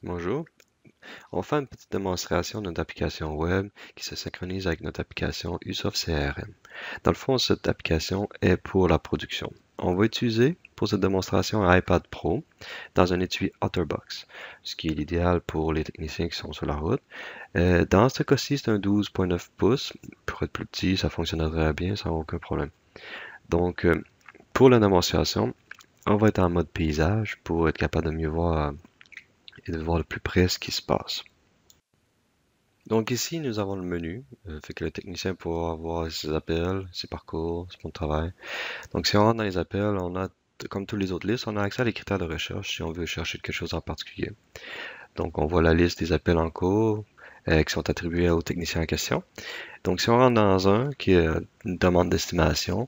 Bonjour. On va faire une petite démonstration de notre application web qui se synchronise avec notre application Usoft CRM. Dans le fond, cette application est pour la production. On va utiliser pour cette démonstration un iPad Pro dans un étui OtterBox, ce qui est l'idéal pour les techniciens qui sont sur la route. Dans ce cas-ci, c'est un 12,9 pouces. Pour être plus petit, ça fonctionnerait bien sans aucun problème. Donc, pour la démonstration, on va être en mode paysage pour être capable de mieux voir et de voir de plus près ce qui se passe. Donc ici, nous avons le menu, fait que le technicien pourra voir ses appels, ses parcours, son travail. Donc si on rentre dans les appels, on a, comme tous les autres listes, on a accès à les critères de recherche si on veut chercher quelque chose en particulier. Donc on voit la liste des appels en cours qui sont attribués au technicien en question. Donc si on rentre dans un qui est une demande d'estimation,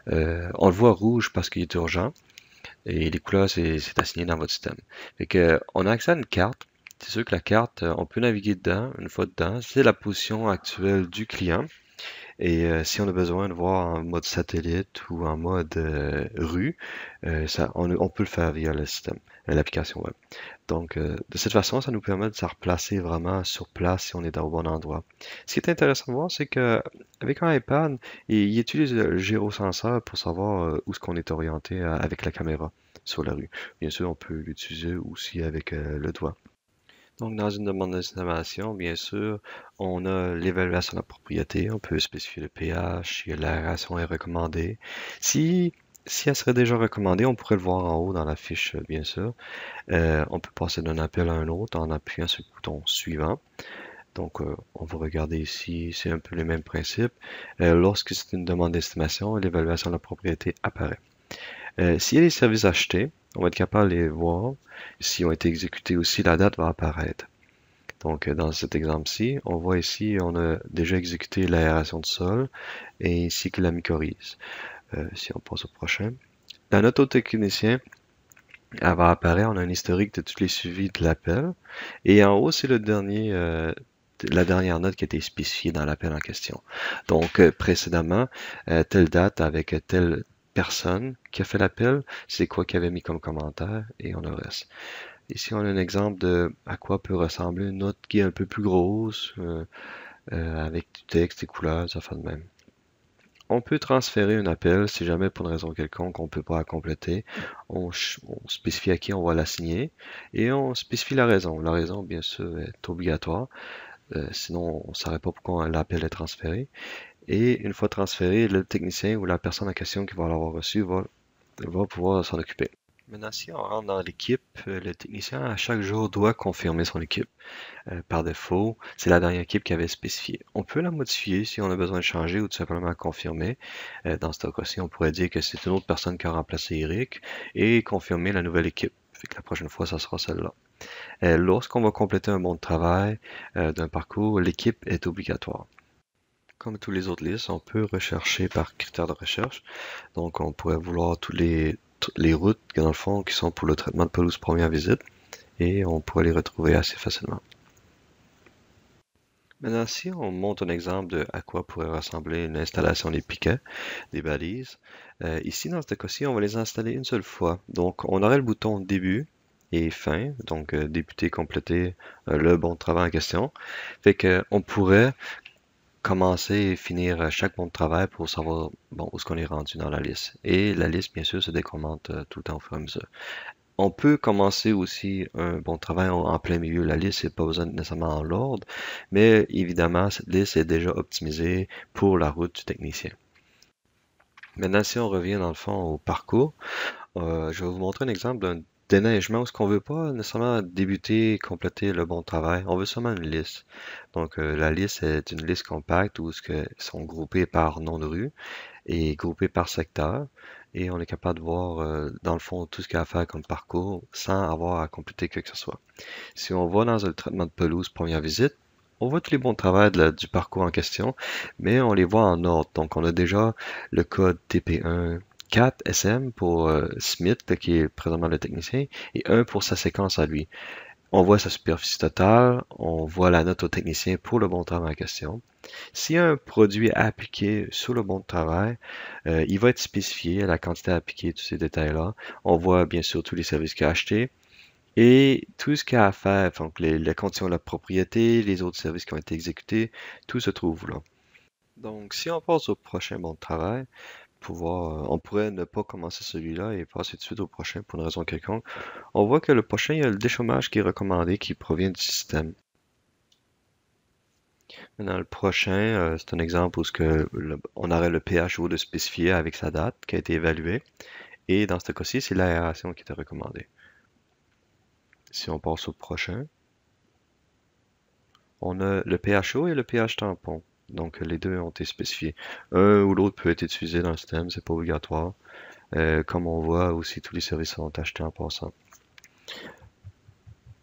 on le voit rouge parce qu'il est urgent et les couleurs c'est assigné dans votre système. Fait que on a accès à une carte. C'est sûr que la carte, on peut naviguer dedans, une fois dedans. C'est la position actuelle du client. Et si on a besoin de voir en mode satellite ou en mode rue, on peut le faire via le système, l'application web. Donc, de cette façon, ça nous permet de se replacer vraiment sur place si on est au bon endroit. Ce qui est intéressant de voir, c'est que avec un iPad, il utilise le gyrosenseur pour savoir où est-ce qu'on est orienté avec la caméra sur la rue. Bien sûr, on peut l'utiliser aussi avec le doigt. Donc, dans une demande d'estimation, bien sûr, on a l'évaluation de la propriété. On peut spécifier le pH, si l'aération est recommandée. Si, si elle serait déjà recommandée, on pourrait le voir en haut dans la fiche, bien sûr. On peut passer d'un appel à un autre en appuyant sur le bouton suivant. Donc, on va regarder ici, c'est un peu le même principe. Lorsque c'est une demande d'estimation, l'évaluation de la propriété apparaît. S'il y a des services achetés, on va être capable de les voir. S'ils ont été exécutés aussi, la date va apparaître. Donc, dans cet exemple-ci, on voit ici, on a déjà exécuté l'aération du sol ainsi que la mycorhize. Si on passe au prochain. La note au technicien, elle va apparaître. On a un historique de tous les suivis de l'appel. Et en haut, c'est la dernière note qui a été spécifiée dans l'appel en question. Donc, précédemment, telle date avec telle personne qui a fait l'appel, c'est quoi qu'il avait mis comme commentaire, et on a le reste. Ici, on a un exemple de à quoi peut ressembler une note qui est un peu plus grosse, avec du texte, des couleurs, ça fait de même. On peut transférer un appel si jamais pour une raison quelconque on ne peut pas la compléter. On spécifie à qui on va l'assigner et on spécifie la raison. La raison, bien sûr, est obligatoire. Sinon, on ne saurait pas pourquoi l'appel est transféré. Et une fois transféré, le technicien ou la personne en question qui va l'avoir reçu va pouvoir s'en occuper. Maintenant, si on rentre dans l'équipe, le technicien à chaque jour doit confirmer son équipe. Par défaut, c'est la dernière équipe qui avait spécifié. On peut la modifier si on a besoin de changer ou tout simplement confirmer. Dans ce cas-ci, on pourrait dire que c'est une autre personne qui a remplacé Eric et confirmer la nouvelle équipe. Fait que la prochaine fois, ça sera celle-là. Lorsqu'on va compléter un bon de travail d'un parcours, l'équipe est obligatoire. Comme tous les autres listes, on peut rechercher par critères de recherche. Donc, on pourrait vouloir toutes les routes, dans le fond, qui sont pour le traitement de pelouse première visite, et on pourrait les retrouver assez facilement. Maintenant, si on montre un exemple de à quoi pourrait ressembler une installation des piquets, des balises, ici, dans ce cas-ci, on va les installer une seule fois. Donc, on aurait le bouton début et fin, donc débuter, compléter le bon de travail en question. Fait que on pourrait commencer et finir chaque bon de travail pour savoir bon, où est-ce qu'on est rendu dans la liste. Et la liste, bien sûr, se décommente tout le temps au fur et à mesure. On peut commencer aussi un bon travail en plein milieu de la liste, c'est pas besoin nécessairement en l'ordre, mais évidemment, cette liste est déjà optimisée pour la route du technicien. Maintenant, si on revient dans le fond au parcours, je vais vous montrer un exemple d'un déneigement où ce qu'on veut pas nécessairement débuter et compléter le bon travail. On veut seulement une liste. Donc, la liste est une liste compacte où ce que sont groupés par nom de rue et groupés par secteur. Et on est capable de voir, dans le fond, tout ce qu'il y a à faire comme parcours sans avoir à compléter quoi que ce soit. Si on va dans un traitement de pelouse première visite, on voit tous les bons travaux du parcours en question, mais on les voit en ordre. Donc, on a déjà le code TP1 4 SM pour Smith, qui est présentement le technicien, et 1 pour sa séquence à lui. On voit sa superficie totale, on voit la note au technicien pour le bon de travail en question. S'il y a un produit à appliquer sur le bon de travail, il va être spécifié, la quantité à appliquer, tous ces détails-là. On voit bien sûr tous les services qu'il a achetés, Et tout ce qu'il y a à faire, donc les conditions de la propriété, les autres services qui ont été exécutés, tout se trouve là. Donc, si on passe au prochain bon de travail, on pourrait ne pas commencer celui-là et passer tout de suite au prochain pour une raison quelconque. On voit que le prochain, il y a le déchômage qui est recommandé, qui provient du système. Maintenant, le prochain, c'est un exemple où on aurait le PHO de spécifier avec sa date qui a été évaluée. Et dans ce cas-ci, c'est l'aération qui était recommandée. Si on passe au prochain, on a le PHO et le pH tampon. Donc, les deux ont été spécifiés. Un ou l'autre peut être utilisé dans le système, c'est pas obligatoire. Comme on voit aussi, tous les services sont achetés en passant.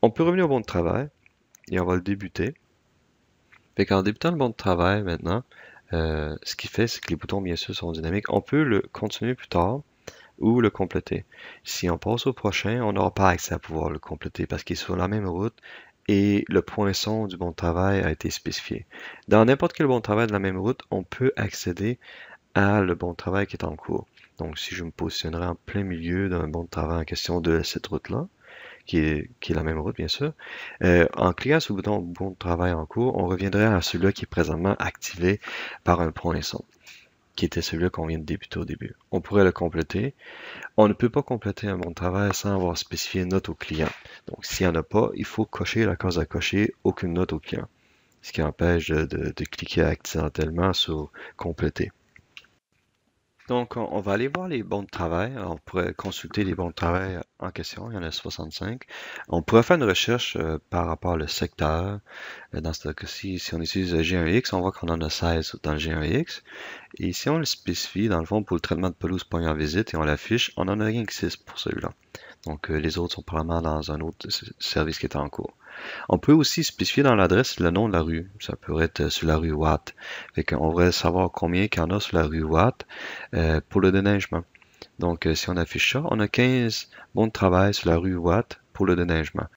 On peut revenir au bon de travail et on va le débuter. Fait qu'en débutant le bon de travail maintenant, ce qu'il fait, c'est que les boutons, bien sûr, sont dynamiques. On peut le continuer plus tard ou le compléter. Si on passe au prochain, on n'aura pas accès à pouvoir le compléter parce qu'il est sur la même route et le poinçon du bon de travail a été spécifié. Dans n'importe quel bon de travail de la même route, on peut accéder à le bon de travail qui est en cours. Donc, si je me positionnerai en plein milieu d'un bon de travail en question de cette route-là, qui est la même route, bien sûr, en cliquant sur le bouton bon de travail en cours, on reviendrait à celui-là qui est présentement activé par un poinçon, qui était celui-là qu'on vient de débuter au début. On pourrait le compléter. On ne peut pas compléter un bon de travail sans avoir spécifié une note au client. Donc, s'il n'y en a pas, il faut cocher la case à cocher, aucune note au client. Ce qui empêche de cliquer accidentellement sur compléter. Donc, on va aller voir les bons de travail. On pourrait consulter les bons de travail en question. Il y en a 65. On pourrait faire une recherche par rapport au secteur. Dans ce cas-ci, si on utilise le G1X, on voit qu'on en a 16 dans le G1X. Et si on le spécifie, dans le fond, pour le traitement de pelouse poignée en visite et on l'affiche, on en a rien que 6 pour celui-là. Donc, les autres sont probablement dans un autre service qui est en cours. On peut aussi spécifier dans l'adresse le nom de la rue. Ça pourrait être sur la rue Watt. Fait qu'on voudrait savoir combien qu'il y en a sur la rue Watt pour le déneigement. Donc, si on affiche ça, on a 15 bons de travail sur la rue Watt pour le déneigement.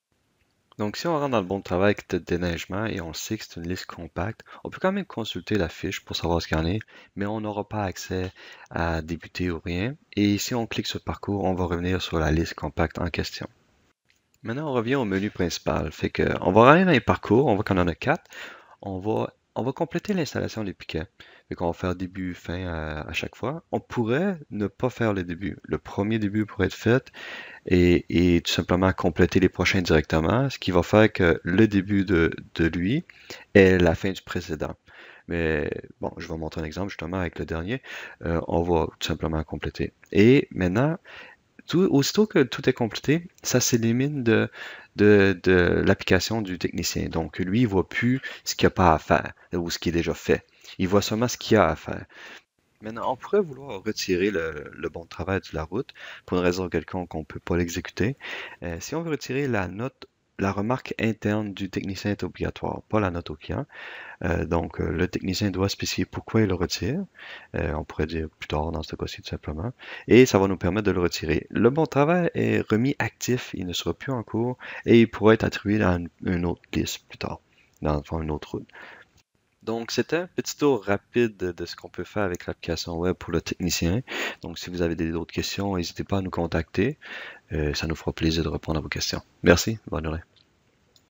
Donc, si on rentre dans le bon de travail avec le déneigement et on sait que c'est une liste compacte, on peut quand même consulter la fiche pour savoir ce qu'il y en est, mais on n'aura pas accès à débuter ou rien. Et si on clique sur parcours, on va revenir sur la liste compacte en question. Maintenant, on revient au menu principal. Fait que, on va aller dans les parcours, on voit qu'on en a 4. On va compléter l'installation des piquets. Fait qu'on va faire début, fin à chaque fois. On pourrait ne pas faire le début. Le premier début pourrait être fait et tout simplement compléter les prochains directement, ce qui va faire que le début de lui est la fin du précédent. Mais bon, je vais montrer un exemple justement avec le dernier. On va tout simplement compléter. Et maintenant, aussitôt que tout est complété, ça s'élimine de l'application du technicien. Donc, lui, il ne voit plus ce qu'il n'y a pas à faire ou ce qui est déjà fait. Il voit seulement ce qu'il y a à faire. Maintenant, on pourrait vouloir retirer le bon travail de la route pour une raison quelconque qu'on ne peut pas l'exécuter. Si on veut retirer la note, la remarque interne du technicien est obligatoire, pas la note au client. Donc, le technicien doit spécifier pourquoi il le retire. On pourrait dire plus tard dans ce cas-ci tout simplement. Et ça va nous permettre de le retirer. Le bon travail est remis actif, il ne sera plus en cours et il pourra être attribué dans une autre liste plus tard, dans une autre route. Donc, c'était un petit tour rapide de ce qu'on peut faire avec l'application web pour le technicien. Donc, si vous avez d'autres questions, n'hésitez pas à nous contacter. Ça nous fera plaisir de répondre à vos questions. Merci, bonne journée.